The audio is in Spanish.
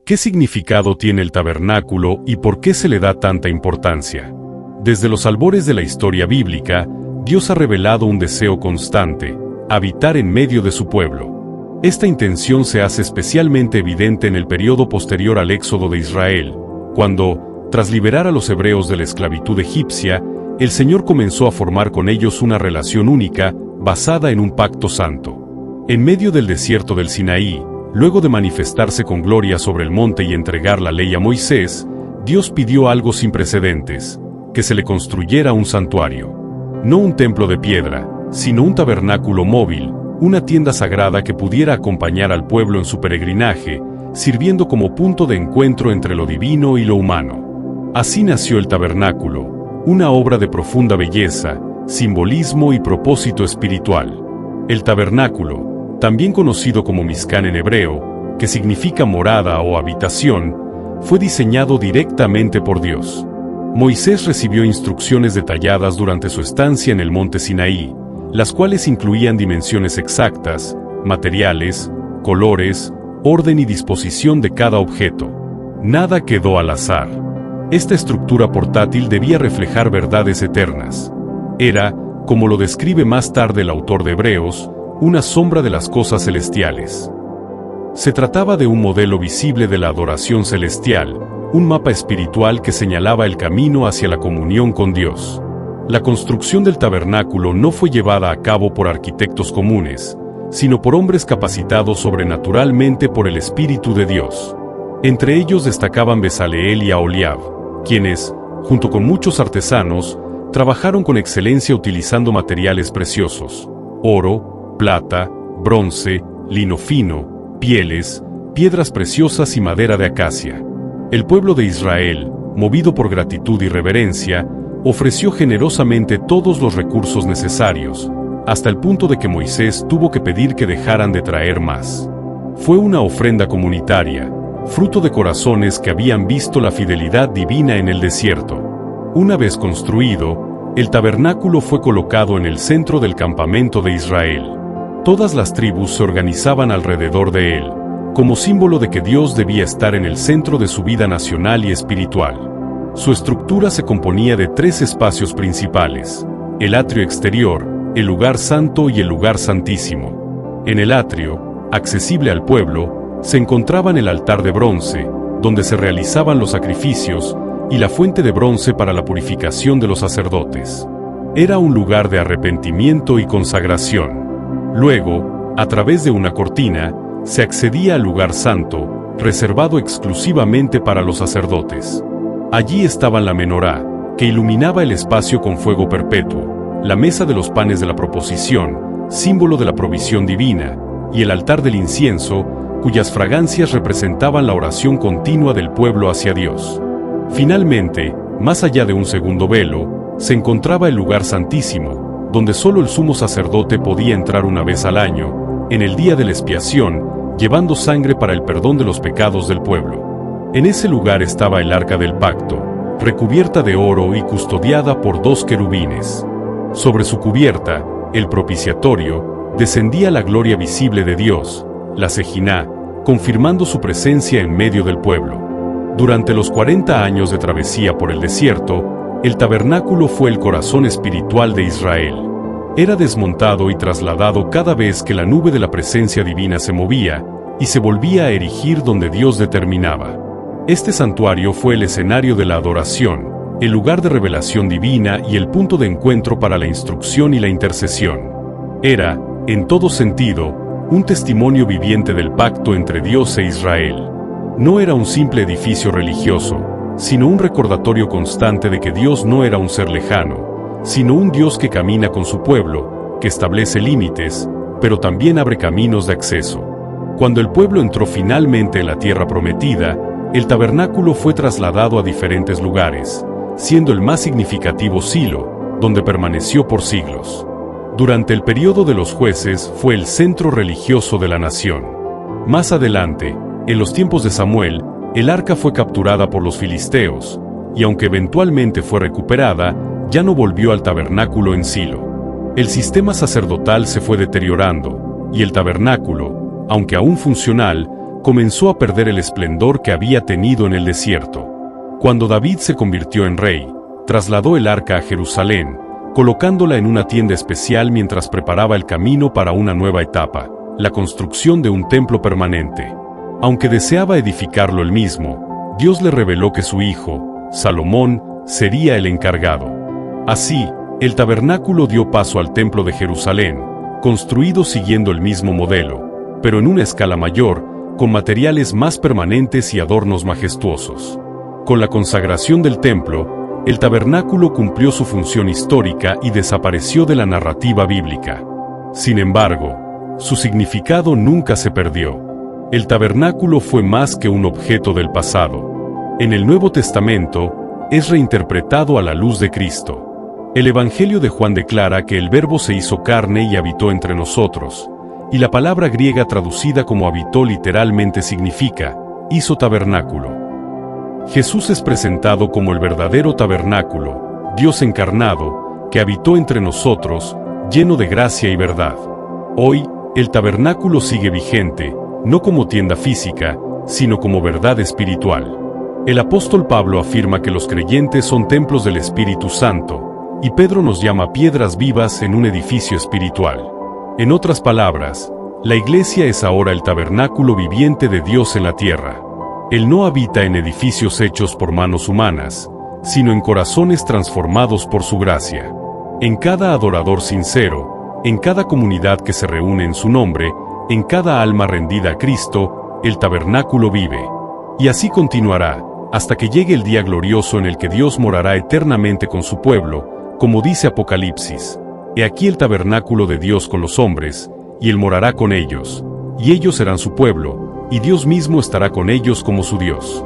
¿Qué significado tiene el tabernáculo y por qué se le da tanta importancia? Desde los albores de la historia bíblica, Dios ha revelado un deseo constante: habitar en medio de su pueblo. Esta intención se hace especialmente evidente en el periodo posterior al éxodo de Israel, cuando, tras liberar a los hebreos de la esclavitud egipcia, el Señor comenzó a formar con ellos una relación única, basada en un pacto santo. En medio del desierto del Sinaí, luego de manifestarse con gloria sobre el monte y entregar la ley a Moisés, Dios pidió algo sin precedentes: que se le construyera un santuario. No un templo de piedra, sino un tabernáculo móvil, una tienda sagrada que pudiera acompañar al pueblo en su peregrinaje, sirviendo como punto de encuentro entre lo divino y lo humano. Así nació el tabernáculo, una obra de profunda belleza, simbolismo y propósito espiritual. El tabernáculo, también conocido como Mishkan en hebreo, que significa morada o habitación, fue diseñado directamente por Dios. Moisés recibió instrucciones detalladas durante su estancia en el monte Sinaí, las cuales incluían dimensiones exactas, materiales, colores, orden y disposición de cada objeto. Nada quedó al azar. Esta estructura portátil debía reflejar verdades eternas. Era, como lo describe más tarde el autor de Hebreos, una sombra de las cosas celestiales. Se trataba de un modelo visible de la adoración celestial, un mapa espiritual que señalaba el camino hacia la comunión con Dios. La construcción del tabernáculo no fue llevada a cabo por arquitectos comunes, sino por hombres capacitados sobrenaturalmente por el Espíritu de Dios. Entre ellos destacaban Bezaleel y Aholiab, quienes, junto con muchos artesanos, trabajaron con excelencia utilizando materiales preciosos: oro, plata, bronce, lino fino, pieles, piedras preciosas y madera de acacia. El pueblo de Israel, movido por gratitud y reverencia, ofreció generosamente todos los recursos necesarios, hasta el punto de que Moisés tuvo que pedir que dejaran de traer más. Fue una ofrenda comunitaria, fruto de corazones que habían visto la fidelidad divina en el desierto. Una vez construido, el tabernáculo fue colocado en el centro del campamento de Israel. Todas las tribus se organizaban alrededor de él, como símbolo de que Dios debía estar en el centro de su vida nacional y espiritual. Su estructura se componía de 3 espacios principales: el atrio exterior, el lugar santo y el lugar santísimo. En el atrio, accesible al pueblo, se encontraban el altar de bronce, donde se realizaban los sacrificios, y la fuente de bronce para la purificación de los sacerdotes. Era un lugar de arrepentimiento y consagración. Luego, a través de una cortina, se accedía al lugar santo, reservado exclusivamente para los sacerdotes. Allí estaban la menorá, que iluminaba el espacio con fuego perpetuo, la mesa de los panes de la proposición, símbolo de la provisión divina, y el altar del incienso, cuyas fragancias representaban la oración continua del pueblo hacia Dios. Finalmente, más allá de un segundo velo, se encontraba el lugar santísimo, donde solo el sumo sacerdote podía entrar una vez al año, en el día de la expiación, llevando sangre para el perdón de los pecados del pueblo. En ese lugar estaba el arca del pacto, recubierta de oro y custodiada por 2 querubines. Sobre su cubierta, el propiciatorio, descendía la gloria visible de Dios, la Sejiná, confirmando su presencia en medio del pueblo. Durante los 40 años de travesía por el desierto, el tabernáculo fue el corazón espiritual de Israel. Era desmontado y trasladado cada vez que la nube de la presencia divina se movía, y se volvía a erigir donde Dios determinaba. Este santuario fue el escenario de la adoración, el lugar de revelación divina y el punto de encuentro para la instrucción y la intercesión. Era, en todo sentido, un testimonio viviente del pacto entre Dios e Israel. No era un simple edificio religioso, sino un recordatorio constante de que Dios no era un ser lejano, sino un Dios que camina con su pueblo, que establece límites, pero también abre caminos de acceso. Cuando el pueblo entró finalmente en la tierra prometida, el tabernáculo fue trasladado a diferentes lugares, siendo el más significativo Silo, donde permaneció por siglos. Durante el período de los jueces fue el centro religioso de la nación. Más adelante, en los tiempos de Samuel, el arca fue capturada por los filisteos, y aunque eventualmente fue recuperada, ya no volvió al tabernáculo en Silo. El sistema sacerdotal se fue deteriorando, y el tabernáculo, aunque aún funcional, comenzó a perder el esplendor que había tenido en el desierto. Cuando David se convirtió en rey, trasladó el arca a Jerusalén, colocándola en una tienda especial mientras preparaba el camino para una nueva etapa, la construcción de un templo permanente. Aunque deseaba edificarlo él mismo, Dios le reveló que su hijo, Salomón, sería el encargado. Así, el tabernáculo dio paso al templo de Jerusalén, construido siguiendo el mismo modelo, pero en una escala mayor, con materiales más permanentes y adornos majestuosos. Con la consagración del templo, el tabernáculo cumplió su función histórica y desapareció de la narrativa bíblica. Sin embargo, su significado nunca se perdió. El tabernáculo fue más que un objeto del pasado. En el Nuevo Testamento, es reinterpretado a la luz de Cristo. El Evangelio de Juan declara que el Verbo se hizo carne y habitó entre nosotros, y la palabra griega traducida como habitó literalmente significa, hizo tabernáculo. Jesús es presentado como el verdadero tabernáculo, Dios encarnado, que habitó entre nosotros, lleno de gracia y verdad. Hoy, el tabernáculo sigue vigente, no como tienda física, sino como verdad espiritual. El apóstol Pablo afirma que los creyentes son templos del Espíritu Santo, y Pedro nos llama piedras vivas en un edificio espiritual. En otras palabras, la iglesia es ahora el tabernáculo viviente de Dios en la tierra. Él no habita en edificios hechos por manos humanas, sino en corazones transformados por su gracia. En cada adorador sincero, en cada comunidad que se reúne en su nombre, en cada alma rendida a Cristo, el tabernáculo vive. Y así continuará, hasta que llegue el día glorioso en el que Dios morará eternamente con su pueblo, como dice Apocalipsis. He aquí el tabernáculo de Dios con los hombres, y Él morará con ellos, y ellos serán su pueblo, y Dios mismo estará con ellos como su Dios.